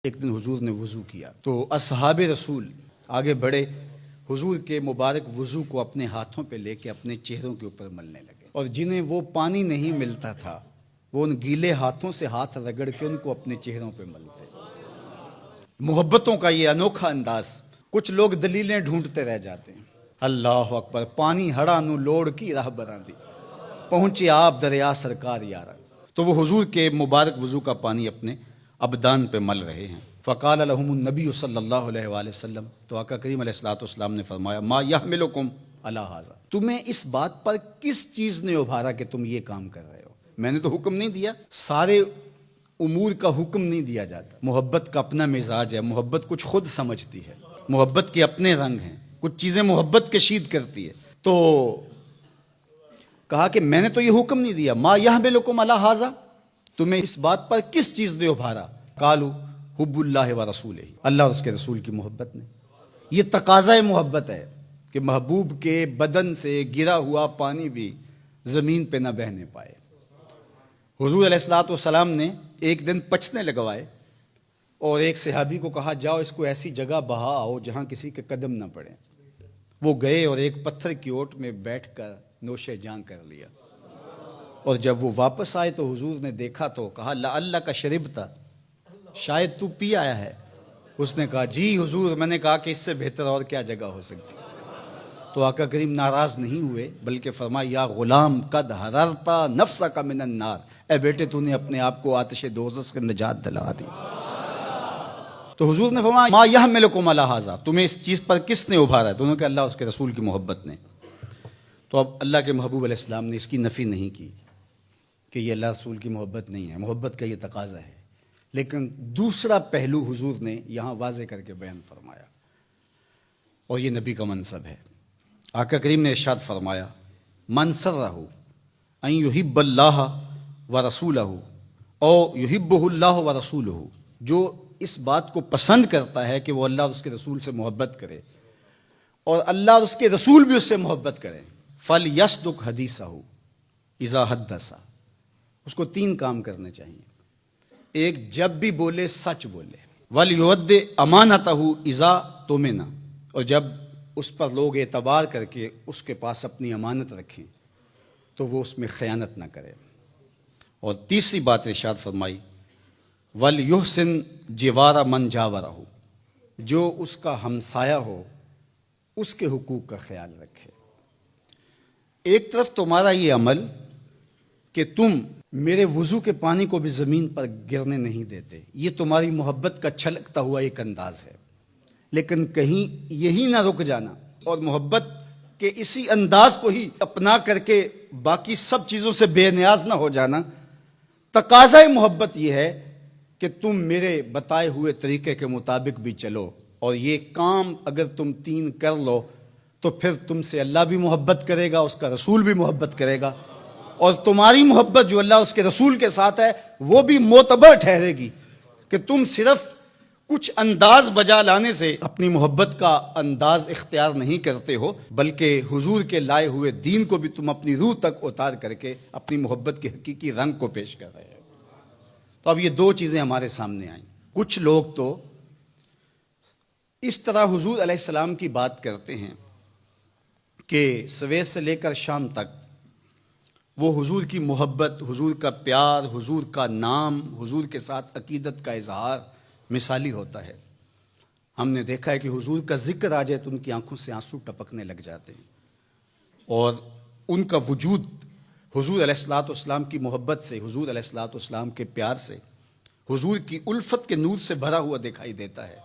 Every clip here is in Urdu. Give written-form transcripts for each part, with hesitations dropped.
ایک دن حضور نے وضو کیا تو اصحاب رسول آگے بڑھے، حضور کے مبارک وضو کو اپنے ہاتھوں پہ لے کے اپنے چہروں کے اوپر ملنے لگے، اور جنہیں وہ پانی نہیں ملتا تھا وہ ان گیلے ہاتھوں سے ہاتھ رگڑ کے ان کو اپنے چہروں پہ ملتے۔ محبتوں کا یہ انوکھا انداز۔ کچھ لوگ دلیلیں ڈھونڈتے رہ جاتے ہیں۔ اللہ اکبر، پانی ہڑا نو لوڑ کی راہ براں دی، پہنچے آپ دریا سرکار یارا۔ تو وہ حضور کے مبارک وضو کا پانی اپنے ابدان پہ مل رہے ہیں۔ فقال لهم النبی صلی اللہ علیہ وآلہ وسلم، تو آقا کریم علیہ الصلوۃ والسلام نے فرمایا، ما یحملکم علی ھذا، تمہیں اس بات پر کس چیز نے ابھارا کہ تم یہ کام کر رہے ہو؟ میں نے تو حکم نہیں دیا، سارے امور کا حکم نہیں دیا جاتا۔ محبت کا اپنا مزاج ہے، محبت کچھ خود سمجھتی ہے، محبت کے اپنے رنگ ہیں، کچھ چیزیں محبت کشید کرتی ہے۔ تو کہا کہ میں نے تو یہ حکم نہیں دیا، ما یحملکم علی ھذا، تمہیں اس بات پر کس چیز نے ابھارا؟ قالوا حب اللہ و رسولہ، اللہ اور اس کے رسول کی محبت نے۔ یہ تقاضۂ محبت ہے کہ محبوب کے بدن سے گرا ہوا پانی بھی زمین پہ نہ بہنے پائے۔ حضور علیہ الصلوۃ والسلام نے ایک دن پچنے لگوائے اور ایک صحابی کو کہا، جاؤ اس کو ایسی جگہ بہا آؤ جہاں کسی کے قدم نہ پڑے۔ وہ گئے اور ایک پتھر کی اوٹ میں بیٹھ کر نوش جان کر لیا، اور جب وہ واپس آئے تو حضور نے دیکھا تو کہا، لعلک شربت، شاید تو پی آیا ہے۔ اس نے کہا، جی حضور، میں نے کہا کہ اس سے بہتر اور کیا جگہ ہو سکتی۔ تو آقا کریم ناراض نہیں ہوئے بلکہ فرمایا، یا غلام قد حررت نفسک من النار، اے بیٹے تو نے اپنے آپ کو آتش دوزخ سے نجات دلا دی۔ تو حضور نے فرمایا، ما یحملکم علی ھذا، تمہیں اس چیز پر کس نے ابھارا ہے؟ تو انہوں نے کہا، اللہ اس کے رسول کی محبت نے۔ تو اب اللہ کے محبوب علیہ السلام نے اس کی نفی نہیں کی کہ یہ اللہ رسول کی محبت نہیں ہے، محبت کا یہ تقاضا ہے، لیکن دوسرا پہلو حضور نے یہاں واضح کر کے بیان فرمایا، اور یہ نبی کا منصب ہے۔ آقا کریم نے ارشاد فرمایا، من سرہ ان یحب اللہ ورسولہ او یحبہ اللہ ورسولہ، جو اس بات کو پسند کرتا ہے کہ وہ اللہ اور اس کے رسول سے محبت کرے اور اللہ اور اس کے رسول بھی اس سے محبت کریں، فلیصدق حدیثہ اذا حدث، اس کو 3 کام کرنے چاہیے۔ ایک، جب بھی بولے سچ بولے، وَلْيُؤَدِّ أَمَانَتَهُ إِذَا تُؤْمِنَ، اور جب اس پر لوگ اعتبار کر کے اس کے پاس اپنی امانت رکھیں تو وہ اس میں خیانت نہ کرے۔ اور تیسری بات ارشاد فرمائی، وَلْيُحْسِنْ جِوَارَ مَنْ جَاوَرَهُ، جو اس کا ہمسایہ ہو اس کے حقوق کا خیال رکھے۔ ایک طرف تمہارا یہ عمل کہ تم میرے وضو کے پانی کو بھی زمین پر گرنے نہیں دیتے، یہ تمہاری محبت کا چھلکتا ہوا ایک انداز ہے، لیکن کہیں یہی نہ رک جانا اور محبت کے اسی انداز کو ہی اپنا کر کے باقی سب چیزوں سے بے نیاز نہ ہو جانا۔ تقاضۂ محبت یہ ہے کہ تم میرے بتائے ہوئے طریقے کے مطابق بھی چلو، اور یہ کام اگر تم 3 کر لو تو پھر تم سے اللہ بھی محبت کرے گا، اس کا رسول بھی محبت کرے گا، اور تمہاری محبت جو اللہ اس کے رسول کے ساتھ ہے وہ بھی معتبر ٹھہرے گی، کہ تم صرف کچھ انداز بجا لانے سے اپنی محبت کا انداز اختیار نہیں کرتے ہو، بلکہ حضور کے لائے ہوئے دین کو بھی تم اپنی روح تک اتار کر کے اپنی محبت کے حقیقی رنگ کو پیش کر رہے ہو۔ تو اب یہ 2 چیزیں ہمارے سامنے آئیں۔ کچھ لوگ تو اس طرح حضور علیہ السلام کی بات کرتے ہیں کہ سویر سے لے کر شام تک وہ حضور کی محبت، حضور کا پیار، حضور کا نام، حضور کے ساتھ عقیدت کا اظہار مثالی ہوتا ہے۔ ہم نے دیکھا ہے کہ حضور کا ذکر آ جائے تو ان کی آنکھوں سے آنسو ٹپکنے لگ جاتے ہیں، اور ان کا وجود حضور علیہ الصلوۃ والسلام کی محبت سے، حضور علیہ الصلوۃ والسلام کے پیار سے، حضور کی الفت کے نور سے بھرا ہوا دکھائی دیتا ہے۔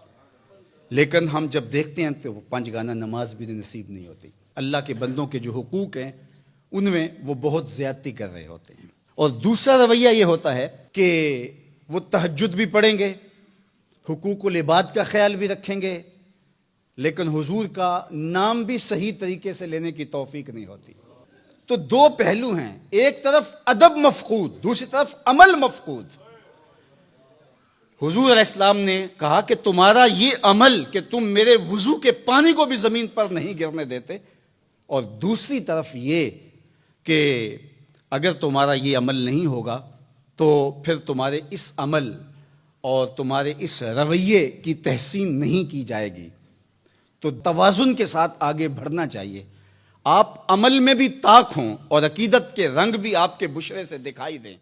لیکن ہم جب دیکھتے ہیں تو وہ 5 گانا نماز بھی نصیب نہیں ہوتی، اللہ کے بندوں کے جو حقوق ہیں ان میں وہ بہت زیادتی کر رہے ہوتے ہیں۔ اور دوسرا رویہ یہ ہوتا ہے کہ وہ تہجد بھی پڑھیں گے، حقوق العباد کا خیال بھی رکھیں گے، لیکن حضور کا نام بھی صحیح طریقے سے لینے کی توفیق نہیں ہوتی۔ تو 2 پہلو ہیں، ایک طرف ادب مفقود، دوسری طرف عمل مفقود۔ حضور علیہ السلام نے کہا کہ تمہارا یہ عمل کہ تم میرے وضو کے پانی کو بھی زمین پر نہیں گرنے دیتے، اور دوسری طرف یہ کہ اگر تمہارا یہ عمل نہیں ہوگا تو پھر تمہارے اس عمل اور تمہارے اس رویے کی تحسین نہیں کی جائے گی تو توازن کے ساتھ آگے بڑھنا چاہیے. آپ عمل میں بھی طاق ہوں اور عقیدت کے رنگ بھی آپ کے بشرے سے دکھائی دیں.